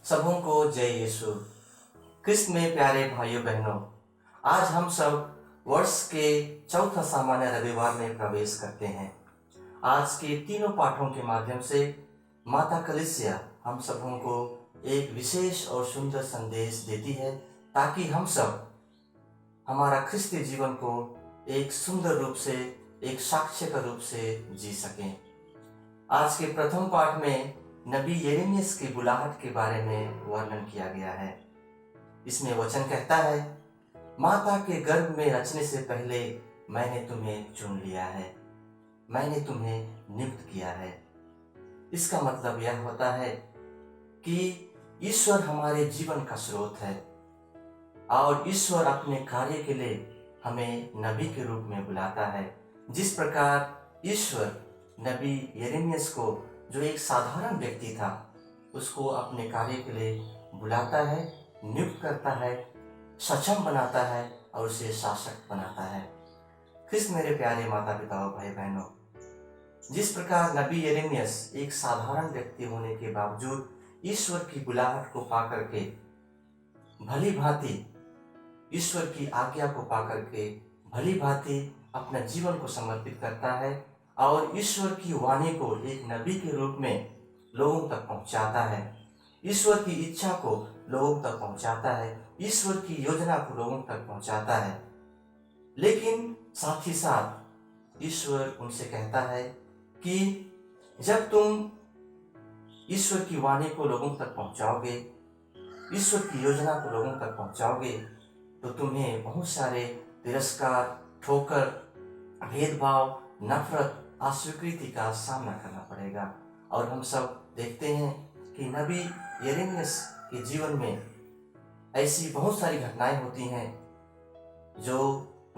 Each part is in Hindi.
सबों को जय यीशु। क्रिस्त में प्यारे भाइयों बहनों, आज हम सब वर्ष के चौथा सामान्य रविवार में प्रवेश करते हैं। आज के तीनों पाठों के माध्यम से माता कलीसिया हम सबों को एक विशेष और सुंदर संदेश देती है, ताकि हम सब हमारा ख्रिस्तीय जीवन को एक सुंदर रूप से, एक साक्ष्य का रूप से जी सकें। आज के प्रथम पाठ में नबी यिर्मयाह की बुलाहट के बारे में वर्णन किया गया है। इसमें वचन कहता है, माता के गर्भ में रचने से पहले मैंने तुम्हें चुन लिया है, मैंने तुम्हें नियुक्त किया है। इसका मतलब यह होता है कि ईश्वर हमारे जीवन का स्रोत है और ईश्वर अपने कार्य के लिए हमें नबी के रूप में बुलाता है। जिस प्रकार ईश्वर नबी यिर्मयाह को, जो एक साधारण व्यक्ति था, उसको अपने कार्य के लिए बुलाता है, नियुक्त करता है, सक्षम बनाता है और उसे शासक बनाता है। ख्रिस्त मेरे प्यारे माता पिताओं, भाई बहनों, जिस प्रकार नबी यिर्मयाह एक साधारण व्यक्ति होने के बावजूद ईश्वर की बुलाहट को पा करके भली भांति, ईश्वर की आज्ञा को पा करके भली भांति अपना जीवन को समर्पित करता है और ईश्वर की वाणी को एक नबी के रूप में लोगों तक पहुंचाता है, ईश्वर की इच्छा को लोगों तक पहुंचाता है, ईश्वर की योजना को लोगों तक पहुंचाता है। लेकिन साथ ही साथ ईश्वर उनसे कहता है कि जब तुम ईश्वर की वाणी को लोगों तक पहुंचाओगे, ईश्वर की योजना को लोगों तक पहुंचाओगे, तो तुम्हें बहुत सारे तिरस्कार, ठोकर, भेदभाव, नफरत, अस्वीकृति का सामना करना पड़ेगा। और हम सब देखते हैं कि नबी यिर्मयाह के जीवन में ऐसी बहुत सारी घटनाएं होती हैं जो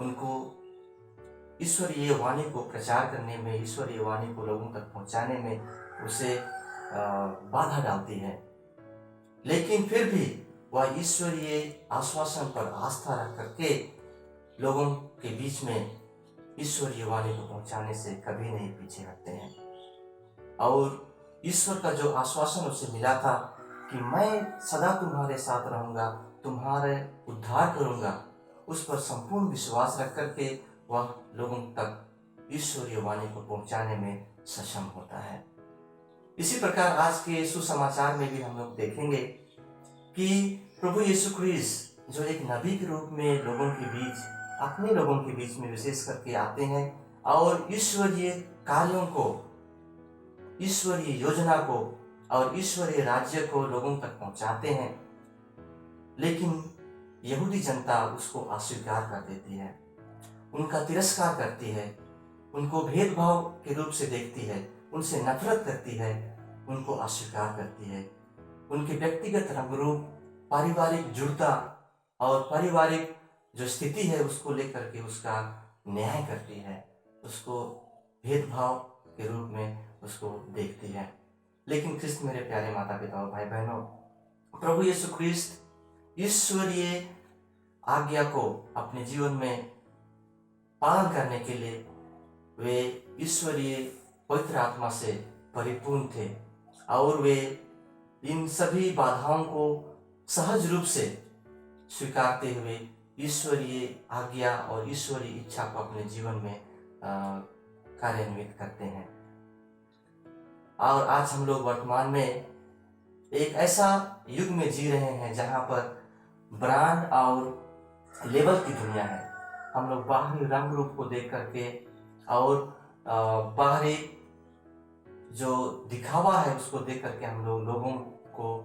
उनको ईश्वरीय वाणी को प्रचार करने में, ईश्वरीय वाणी को लोगों तक पहुंचाने में उसे बाधा डालती है। लेकिन फिर भी वह ईश्वरीय आश्वासन पर आस्था रख करके लोगों के बीच में ईश्वरीय वाणी को पहुंचाने से कभी नहीं पीछे हटते हैं। और ईश्वर का जो आश्वासन उसे मिला था कि मैं सदा तुम्हारे साथ रहूंगा, तुम्हारे उद्धार करूंगा, उस पर संपूर्ण विश्वास रख करके वह लोगों तक ईश्वरीय वाणी को पहुंचाने में सक्षम होता है। इसी प्रकार आज के सुसमाचार में भी हम लोग देखेंगे कि प्रभु यीशु ख्रिस्त, जो एक नबी के रूप में लोगों के बीच, अपने लोगों के बीच में विशेष करके आते हैं और ईश्वरीय कार्यों को, ईश्वरीय योजना को और ईश्वरीय राज्य को लोगों तक पहुंचाते हैं। लेकिन यहूदी जनता उसको अस्वीकार कर देती है, उनका तिरस्कार करती है, उनको भेदभाव के रूप से देखती है, उनसे नफरत करती है, उनको अस्वीकार करती है। उनके व्यक्तिगत रंगरूप, पारिवारिक जुड़ता और पारिवारिक जो स्थिति है उसको लेकर के उसका न्याय करती है, उसको भेदभाव के रूप में उसको देखती है। लेकिन ख्रिस्त मेरे प्यारे माता पिता और भाई बहनों, प्रभु यीशु ख्रिस्त ईश्वरीय आज्ञा को अपने जीवन में पालन करने के लिए वे ईश्वरीय पवित्र आत्मा से परिपूर्ण थे और वे इन सभी बाधाओं को सहज रूप से स्वीकारते हुए ईश्वरीय आज्ञा और ईश्वरीय इच्छा को अपने जीवन में कार्यान्वित करते हैं। और आज हम लोग वर्तमान में एक ऐसा युग में जी रहे हैं जहां पर ब्रांड और लेबल की दुनिया है। हम लोग बाहरी रंग रूप को देख करके और बाहरी जो दिखावा है उसको देख करके हम लोग लोगों को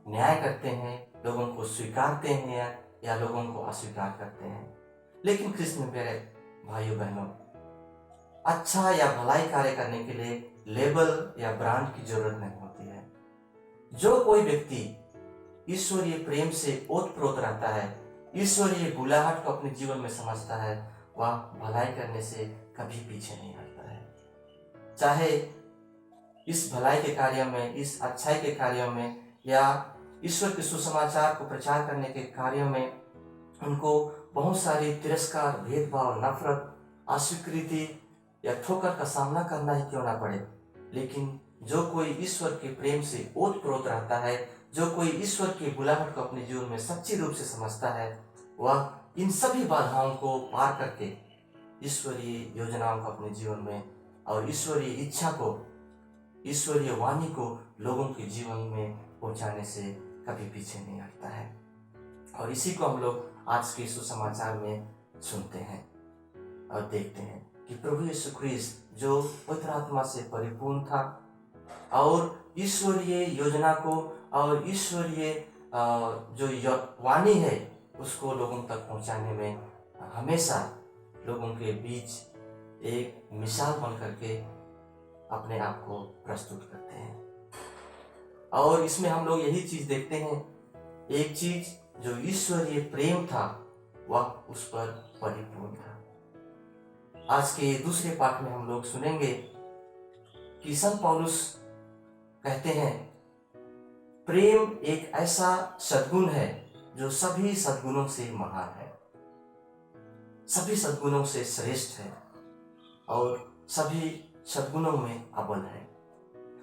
न्याय करते हैं, लोगों को स्वीकारते हैं या लोगों को अस्वीकार करते हैं। लेकिन ख्रिस्त में प्यारे भाइयों बहनों, अच्छा या भलाई कार्य करने के लिए लेबल या ब्रांड की जरूरत नहीं होती है। जो कोई व्यक्ति ईश्वरीय प्रेम से ओतप्रोत रहता है, ईश्वरीय बुलाहट को अपने जीवन में समझता है, वह भलाई करने से कभी पीछे नहीं हटता है। चाहे इस भलाई के कार्य में, इस अच्छाई के कार्यों में या ईश्वर के सुसमाचार को प्रचार करने के कार्यों में उनको बहुत सारी तिरस्कार, भेदभाव, नफरत, अस्वीकृति या ठोकर का सामना करना ही क्यों ना पड़े, लेकिन जो कोई ईश्वर के प्रेम से ओतप्रोत रहता है, जो कोई ईश्वर की बुलाहट को अपने जीवन में सच्ची रूप से समझता है, वह इन सभी बाधाओं को पार करके ईश्वरीय योजनाओं को अपने जीवन में और ईश्वरीय इच्छा को, ईश्वरीय वाणी को लोगों के जीवन में पहुंचाने से कभी पीछे नहीं हटता है। और इसी को हम लोग आज के सुसमाचार में सुनते हैं और देखते हैं कि प्रभु यीशु ख्रीस्त जो पवित्र आत्मा से परिपूर्ण था और ईश्वरीय योजना को और ईश्वरीय जो वाणी है उसको लोगों तक पहुंचाने में हमेशा लोगों के बीच एक मिसाल बन करके अपने आप को प्रस्तुत करते हैं। और इसमें हम लोग यही चीज देखते हैं, एक चीज जो ईश्वरीय प्रेम था वह उस पर परिपूर्ण था। आज के दूसरे पाठ में हम लोग सुनेंगे कि संत पौलुस कहते हैं, प्रेम एक ऐसा सद्गुण है जो सभी सद्गुणों से महान है, सभी सद्गुणों से श्रेष्ठ है और सभी सद्गुणों में अव्वल है।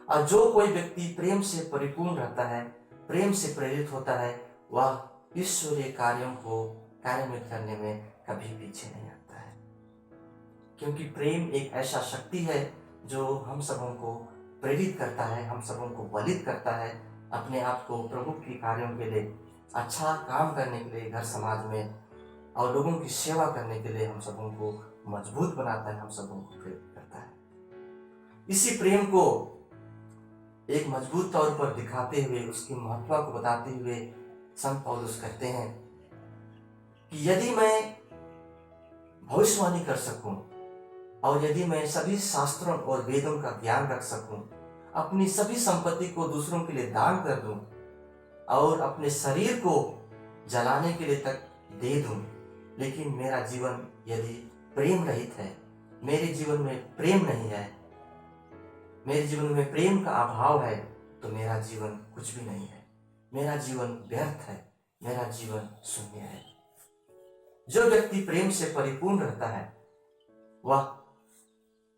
और जो कोई व्यक्ति प्रेम से परिपूर्ण रहता है, प्रेम से प्रेरित होता है, वह ईश्वरीय कार्यों को कार्यान्वित करने में कभी पीछे नहीं हटता है, क्योंकि प्रेम एक ऐसा शक्ति है जो हम सबों को प्रेरित करता है, हम सबों को बलित करता है अपने आप को प्रभु के कार्यों के लिए, अच्छा काम करने के लिए घर समाज में और लोगों की सेवा करने के लिए हम सबों को मजबूत बनाता है, हम सबों को प्रेरित करता है। इसी प्रेम को एक मजबूत तौर पर दिखाते हुए, उसकी महत्व को बताते हुए संत पौलुस कहते हैं कि यदि मैं भविष्यवाणी कर सकूं और यदि मैं सभी शास्त्रों और वेदों का ज्ञान रख सकूं, अपनी सभी संपत्ति को दूसरों के लिए दान कर दूं और अपने शरीर को जलाने के लिए तक दे दूं, लेकिन मेरा जीवन यदि प्रेम रहित है, मेरे जीवन में प्रेम नहीं है, मेरे जीवन में प्रेम का अभाव है, तो मेरा जीवन कुछ भी नहीं है, मेरा जीवन व्यर्थ है, मेरा जीवन शून्य है। जो व्यक्ति प्रेम से परिपूर्ण रहता है वह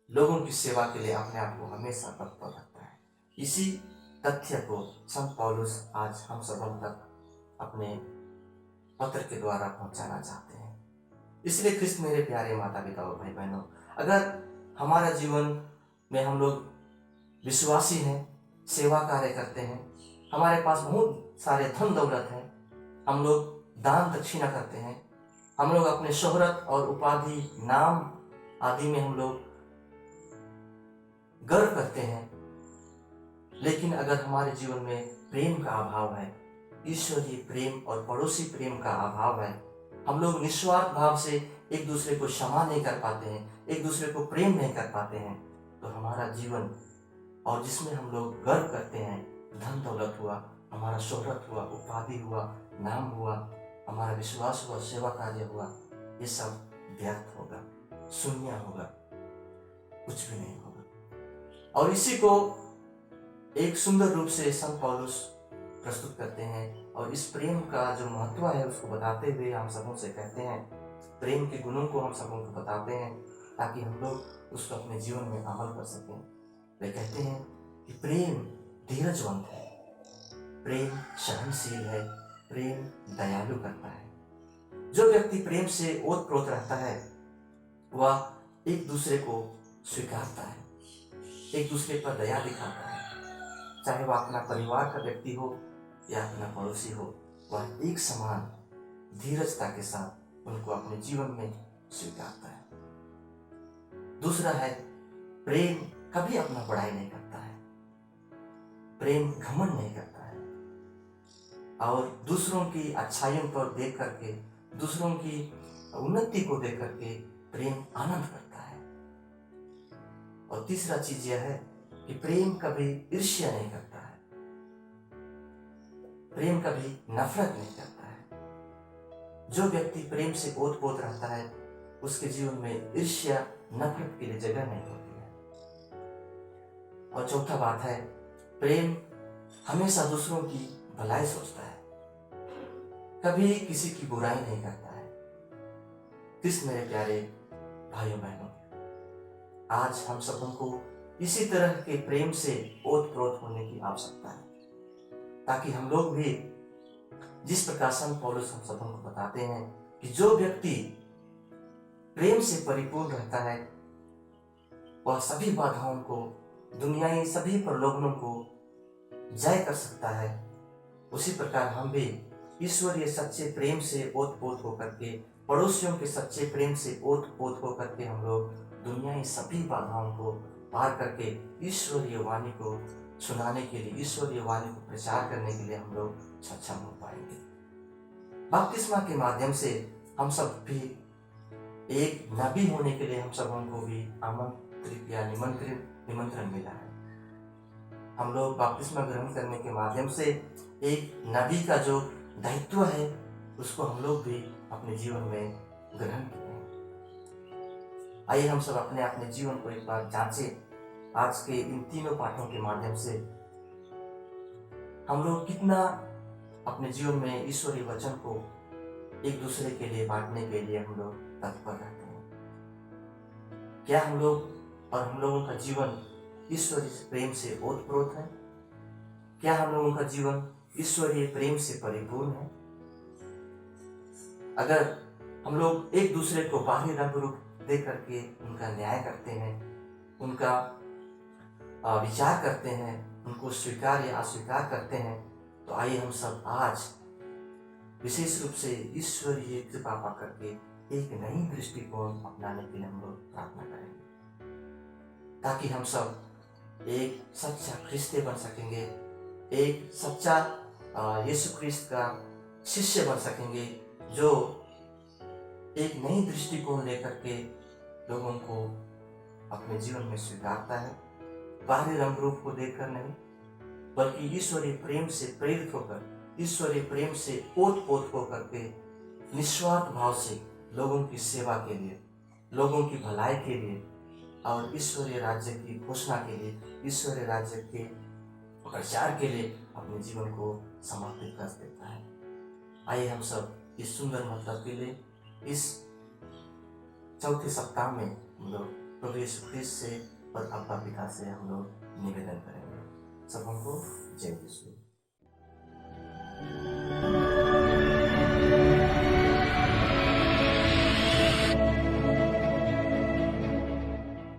लोगों की सेवा के लिए अपने आप को हमेशा तत्पर रखता है। इसी तथ्य को संत पौलुस आज हम सबों तक अपने पत्र के द्वारा पहुंचाना चाहते हैं। इसलिए ख्रिस्त मेरे प्यारे माता पिता और भाई बहनों, अगर हमारा जीवन में हम लोग विश्वासी हैं, सेवा कार्य करते हैं, हमारे पास बहुत सारे धन दौलत है, हम लोग दान दक्षिणा करते हैं, हम लोग अपने शोहरत और उपाधि नाम आदि में हम लोग गर्व करते हैं, लेकिन अगर हमारे जीवन में प्रेम का अभाव है, ईश्वरीय प्रेम और पड़ोसी प्रेम का अभाव है, हम लोग निस्वार्थ भाव से एक दूसरे को क्षमा नहीं कर पाते हैं, एक दूसरे को प्रेम नहीं कर पाते हैं, तो हमारा जीवन और जिसमें हम लोग गर्व करते हैं, धन दौलत हुआ, हमारा शोहरत हुआ, उपाधि हुआ, नाम हुआ, हमारा विश्वास हुआ, सेवा कार्य हुआ, ये सब व्यर्थ होगा, शून्य होगा, कुछ भी नहीं होगा। और इसी को एक सुंदर रूप से संत पौलुस प्रस्तुत करते हैं और इस प्रेम का जो महत्व है उसको बताते हुए हम सबों से कहते हैं, प्रेम के गुणों को हम सबों को बताते हैं ताकि हम लोग उसको अपने जीवन में अमल कर सकें। वे कहते हैं कि प्रेम धीरजवंत है, प्रेम सहनशील है, प्रेम दयालु करता है। जो व्यक्ति प्रेम से ओतप्रोत रहता है वह एक दूसरे को स्वीकारता है, एक दूसरे पर दया दिखाता है, चाहे वह अपना परिवार का व्यक्ति हो या अपना पड़ोसी हो, वह एक समान धीरजता के साथ उनको अपने जीवन में स्वीकारता है। दूसरा है, प्रेम कभी अपना बड़ाई नहीं करता है, प्रेम घमंड नहीं करता है और दूसरों की अच्छाइयों पर देख करके, दूसरों की उन्नति को देख करके प्रेम आनंद करता है। और तीसरा चीज यह है कि प्रेम कभी ईर्ष्या नहीं करता है, प्रेम कभी नफरत नहीं करता है। जो व्यक्ति प्रेम से ओत-पोत रहता है उसके जीवन में ईर्ष्या नफरत के लिए जगह नहीं होती है। और चौथा बात है, प्रेम हमेशा दूसरों की भलाई सोचता है, कभी किसी की बुराई नहीं करता है। इस मेरे प्यारे भाइयों बहनों, आज हम सबों को इसी तरह के प्रेम से ओत-प्रोत होने की आवश्यकता है, ताकि हम लोग भी जिस प्रकार संत पौलुस हम सबों को बताते हैं कि जो व्यक्ति प्रेम से परिपूर्ण रहता है वह सभी बाधाओं को, दुनियाई सभी प्रलोभनों को जय कर सकता है। उसी प्रकार हम भी ईश्वरीय सच्चे प्रेम से ओत-पोत होकर के, पड़ोसियों के सच्चे प्रेम से ओत-पोत होकर के हम लोग दुनियाई सभी बाधाओं को पार करके ईश्वरीय वाणी को सुनाने के लिए, ईश्वरीय वाणी को प्रचार करने के लिए हम लोग सक्षम हो पाएंगे। बपतिस्मा के माध्यम से हम सब भी एक नबी होने के लिए हम सबों को भी आमंत्रित या निमंत्रण मिला है। हम लोग बपतिस्मा ग्रहण करने के माध्यम से एक नबी का जो दायित्व है उसको हम लोग भी अपने जीवन में ग्रहण किए हैं। आइए हम सब अपने अपने जीवन को एक बार जांचें। आज के इन तीनों पाठों के माध्यम से हम लोग कितना अपने जीवन में ईश्वरीय वचन को एक दूसरे के लिए बांटने के लिए हम लोग तत्पर रहते हैं। क्या हम लोग और हम लोगों का जीवन ईश्वरीय प्रेम से ओत-प्रोत है? क्या हम लोगों का जीवन ईश्वरीय प्रेम से परिपूर्ण है? अगर हम लोग एक दूसरे को बाहरी रंग रूप दे करके उनका न्याय करते हैं, उनका विचार करते हैं, उनको स्वीकार या अस्वीकार करते हैं, तो आइए हम सब आज विशेष रूप से ईश्वरीय कृपा पा करके एक नई दृष्टिकोण अपनाने के लिए हम लोग प्रार्थना करेंगे, ताकि हम सब एक सच्चा ख्रिस्ती बन सकेंगे, एक सच्चा यीशु ख्रिस्त का शिष्य बन सकेंगे, जो एक नई दृष्टिकोण लेकर के लोगों को अपने जीवन में स्वीकारता है, बाहरी रंग रूप को देखकर नहीं, बल्कि ईश्वरीय प्रेम से प्रेरित होकर, ईश्वरीय प्रेम से ओत-पोत होकर के निस्वार्थ भाव से लोगों की सेवा के लिए, लोगों की भलाई के लिए और ईश्वरीय राज्य की घोषणा के लिए, ईश्वरीय राज्य के प्रचार के लिए अपने जीवन को समर्पित कर देता है। आइए हम सब इस सुंदर मतलब के लिए इस चौथे सप्ताह में हम लोग प्रभु यीशु ख्रिस्त से और अब्बा पिता से हम लोग निवेदन करेंगे। सबों को जय यीशु।